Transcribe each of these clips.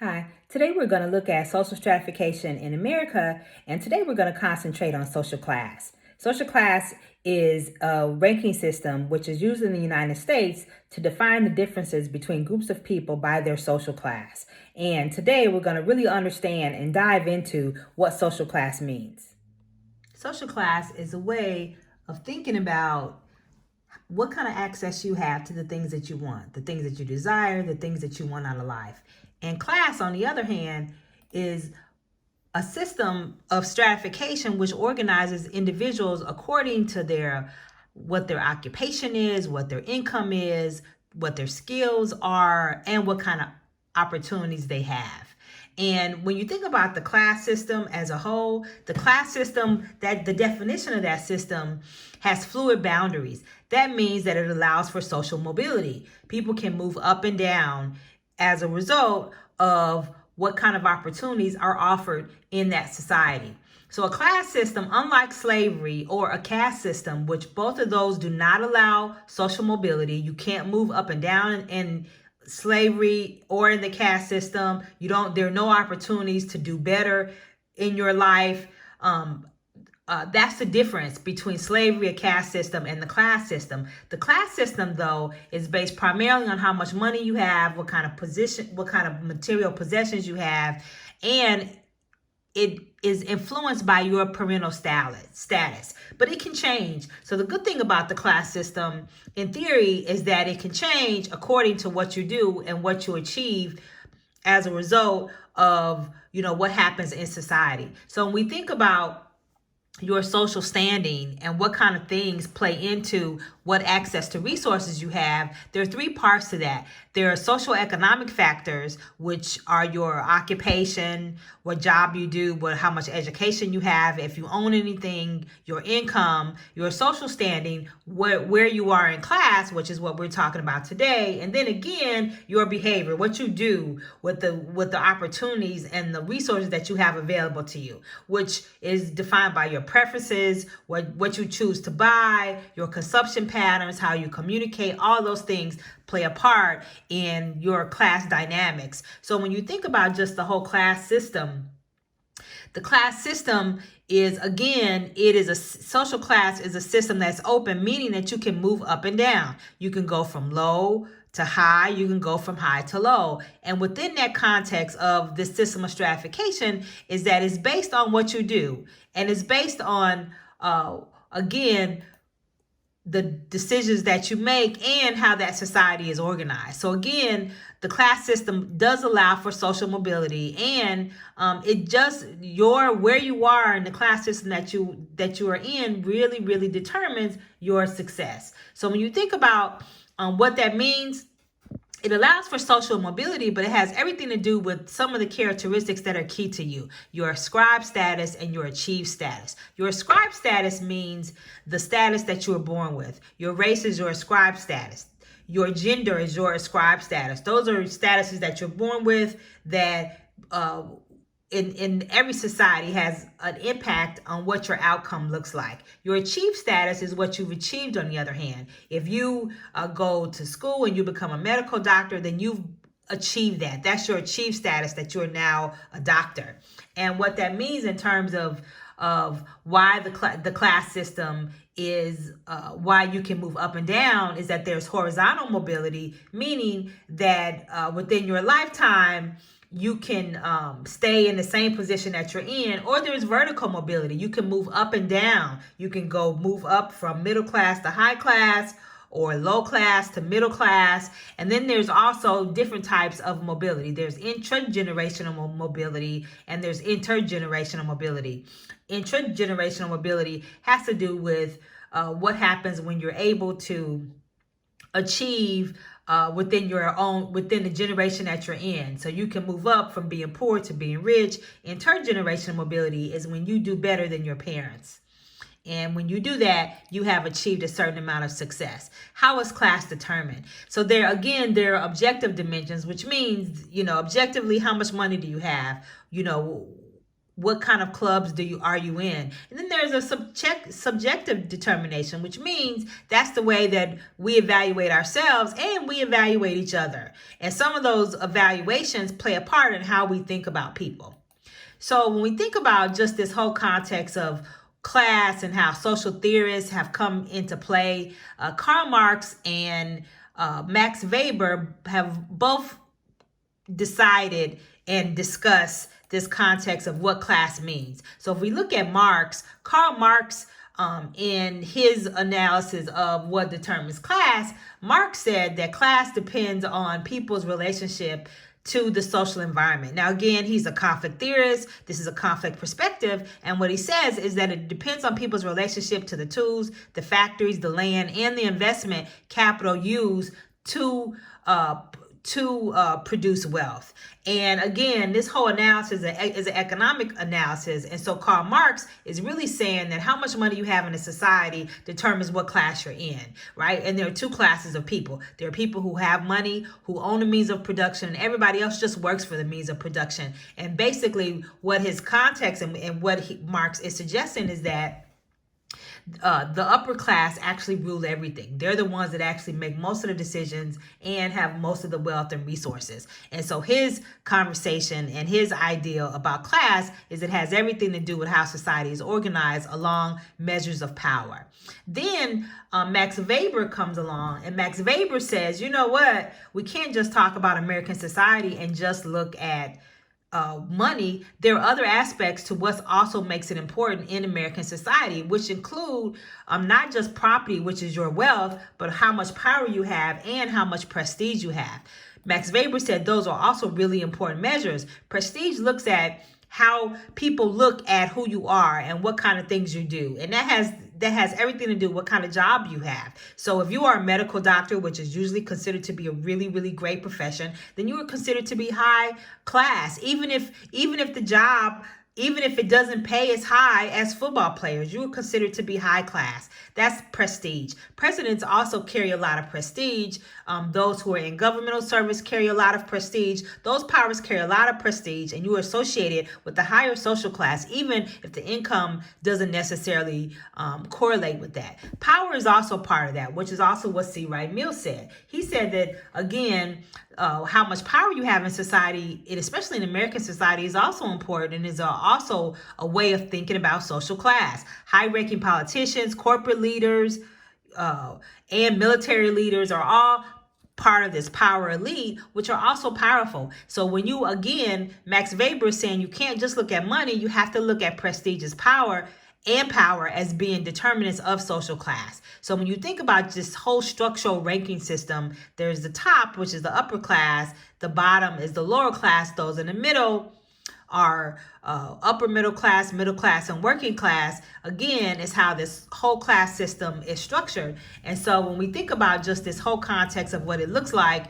Hi, today we're going to look at social stratification in America, and today we're going to concentrate on social class. Social class is a ranking system which is used in the United States to define the differences between groups of people by their social class. And today we're going to really understand and dive into what social class means. Social class is a way of thinking about what kind of access you have to the things that you want, the things that you desire, the things that you want out of life. And class, on the other hand, is a system of stratification which organizes individuals according to what their occupation is, what their income is, what their skills are, and what kind of opportunities they have. And when you think about the class system as a whole, the class system, that the definition of that system has fluid boundaries. That means that it allows for social mobility. People can move up and down as a result of what kind of opportunities are offered in that society. So a class system, unlike slavery or a caste system, which both of those do not allow social mobility, you can't move up and down in slavery or in the caste system. There are no opportunities to do better in your life. That's the difference between slavery, a caste system, and the class system. The class system, though, is based primarily on how much money you have, what kind of material possessions you have, and it is influenced by your parental status. But it can change. So the good thing about the class system, in theory, is that it can change according to what you do and what you achieve as a result of, what happens in society. So when we think about your social standing and what kind of things play into what access to resources you have, there are three parts to that. There are social economic factors, which are your occupation, what job you do, how much education you have, if you own anything, your income, your social standing, where you are in class, which is what we're talking about today, and then again, your behavior, what you do with the opportunities and the resources that you have available to you, which is defined by your preferences, what you choose to buy, your consumption patterns, how you communicate. All those things play a part in your class dynamics. So when you think about just the whole class system, the class system is, again, social class is a system that's open, meaning that you can move up and down. You can go from low to high, you can go from high to low. And within that context of this system of stratification is that it's based on what you do. And it's based on, again, the decisions that you make and how that society is organized. So again, the class system does allow for social mobility, and where you are in the class system that you are in really determines your success. So when you think about what that means, it allows for social mobility, but it has everything to do with some of the characteristics that are key to you. Your ascribed status and your achieved status. Your ascribed status means the status that you were born with. Your race is your ascribed status. Your gender is your ascribed status. Those are statuses that you're born with that in every society has an impact on what your outcome looks like. Your achieved status is what you've achieved, on the other hand. If you go to school and you become a medical doctor, then you've achieved that. That's your achieved status, that you're now a doctor. And what that means in terms of why the class system is why you can move up and down is that there's horizontal mobility, meaning that within your lifetime, you can stay in the same position that you're in, or there's vertical mobility. You can move up and down. You can move up from middle class to high class, or low class to middle class. And then there's also different types of mobility. There's intragenerational mobility and there's intergenerational mobility. Intragenerational mobility has to do with what happens when you're able to achieve within the generation that you're in. So you can move up from being poor to being rich. Intergenerational mobility is when you do better than your parents. And when you do that, you have achieved a certain amount of success. How is class determined? So there are objective dimensions, which means, objectively, how much money do you have? what kind of clubs are you in? And then there's a subjective determination, which means that's the way that we evaluate ourselves and we evaluate each other. And some of those evaluations play a part in how we think about people. So when we think about just this whole context of class and how social theorists have come into play, Karl Marx and Max Weber have both decided and discussed this context of what class means. So if we look at Marx, Karl Marx, in his analysis of what determines class, Marx said that class depends on people's relationship to the social environment. Now, again, he's a conflict theorist. This is a conflict perspective. And what he says is that it depends on people's relationship to the tools, the factories, the land, and the investment capital used to produce wealth. And again, this whole analysis is an economic analysis. And so Karl Marx is really saying that how much money you have in a society determines what class you're in, right? And there are two classes of people. There are people who have money, who own the means of production, and everybody else just works for the means of production. And basically what his context and what Marx is suggesting is that the upper class actually rule everything. They're the ones that actually make most of the decisions and have most of the wealth and resources. And so his conversation and his idea about class is it has everything to do with how society is organized along measures of power. Then Max Weber comes along, and Max Weber says, you know what? We can't just talk about American society and just look at money. There are other aspects to what also makes it important in American society, which include not just property, which is your wealth, but how much power you have and how much prestige you have. Max Weber said those are also really important measures. Prestige looks at how people look at who you are and what kind of things you do. And that has everything to do with what kind of job you have. So if you are a medical doctor, which is usually considered to be a really, really great profession, then you are considered to be high class. Even if the job, even if it doesn't pay as high as football players, you are considered to be high class. That's prestige. Presidents also carry a lot of prestige. Those who are in governmental service carry a lot of prestige. Those powers carry a lot of prestige, and you are associated with the higher social class, even if the income doesn't necessarily correlate with that. Power is also part of that, which is also what C. Wright Mills said. He said that, again, how much power you have in society, especially in American society, is also important and is also a way of thinking about social class. High-ranking politicians, corporate leaders, and military leaders are all part of this power elite, which are also powerful. So when you, again, Max Weber is saying you can't just look at money, you have to look at prestige as power and power as being determinants of social class. So when you think about this whole structural ranking system, there's the top, which is the upper class, the bottom is the lower class, those in the middle are upper middle class, and working class. Again, is how this whole class system is structured. And so when we think about just this whole context of what it looks like,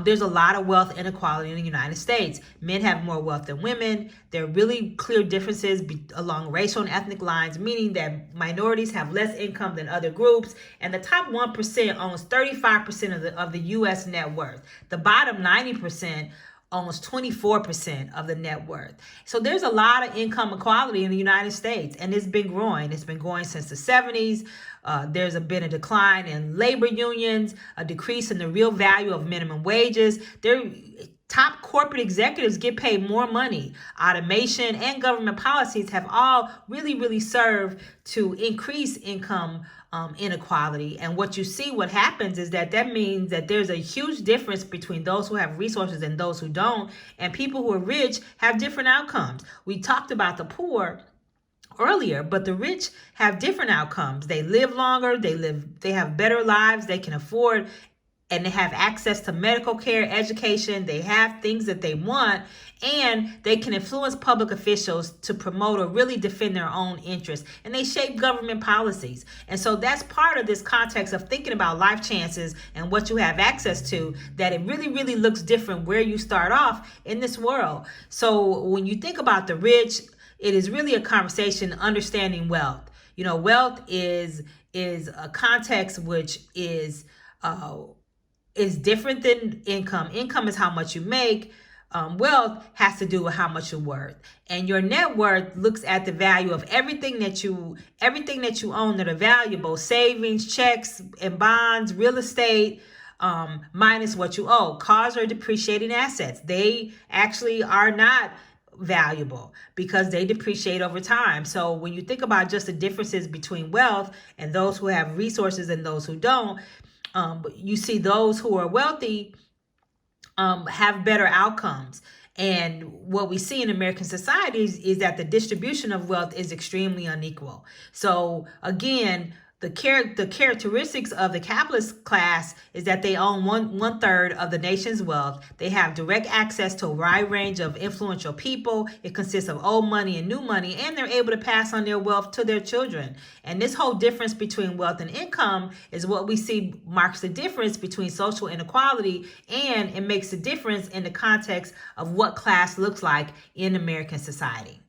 there's a lot of wealth inequality in the United States. Men have more wealth than women. There are really clear differences along racial and ethnic lines, meaning that minorities have less income than other groups. And the top 1% owns 35% of the U.S. net worth. The bottom 90% owns 24% of the net worth. So there's a lot of income equality in the United States, and it's been growing. It's been growing since the 70s. There's been a decline in labor unions, a decrease in the real value of minimum wages. Top corporate executives get paid more money. Automation and government policies have all really, really served to increase income inequality. And what happens is that means that there's a huge difference between those who have resources and those who don't. And people who are rich have different outcomes. We talked about the poor earlier, but the rich have different outcomes. They live longer, they have better lives, they can afford, and they have access to medical care, education, they have things that they want, and they can influence public officials to promote or really defend their own interests, and they shape government policies. And so that's part of this context of thinking about life chances and what you have access to, that it really, really looks different where you start off in this world. So when you think about the rich, it is really a conversation understanding wealth. You know, wealth is a context which is different than income. Income is how much you make. wealth has to do with how much you're worth, and your net worth looks at the value of everything that you own that are valuable: savings, checks and bonds, real estate, minus what you owe. Cars are depreciating assets. They actually are not valuable because they depreciate over time. So when you think about just the differences between wealth and those who have resources and those who don't, you see those who are wealthy have better outcomes. And what we see in American societies is that the distribution of wealth is extremely unequal. So again, the characteristics of the capitalist class is that they own one third of the nation's wealth. They have direct access to a wide range of influential people. It consists of old money and new money, and they're able to pass on their wealth to their children. And this whole difference between wealth and income is what we see marks the difference between social inequality, and it makes a difference in the context of what class looks like in American society.